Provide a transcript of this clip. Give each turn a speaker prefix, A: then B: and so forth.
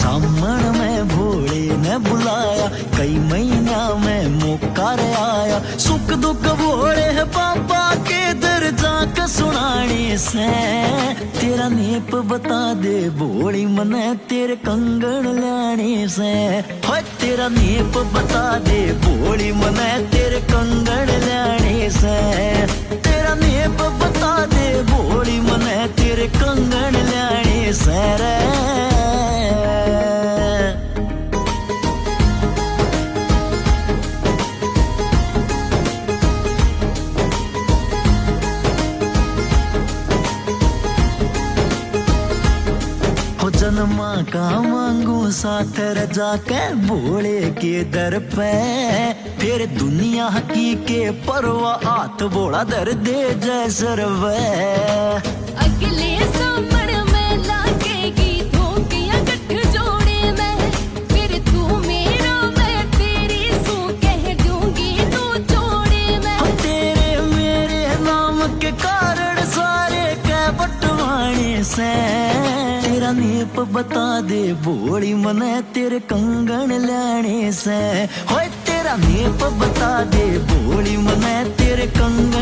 A: सामण में भोले ने बुलाया, कई महीना में मौका रे आया। सुख दुख भोले है बाबा के दर जाकर सुनाने से। तेरा नेप बता दे भोली मने तेरे कंगन लाने से। हो तेरा नेप बता दे भोली मने तेरे कंगन लाने से। तेरा नेप बता दे भोली मने तेरे कंगन लाने से रे। जन्मा का मांगू साथ रजा के भोले के दर पे। फिर दुनिया की के परवा हाथ बोला दर दे जय सरवे।
B: अगले सामण में लागेगी धोकियां गठ जोड़े में। फिर तू मेरा मैं तेरी सू कह दूंगी तू जोड़े में।
A: तेरे मेरे नाम के कारण सारे के बटवाने से। तेरा नेप बता दे भोली मने तेरे कंगन लाने से। होए तेरा नेप बता दे भोली मने तेरे कंगन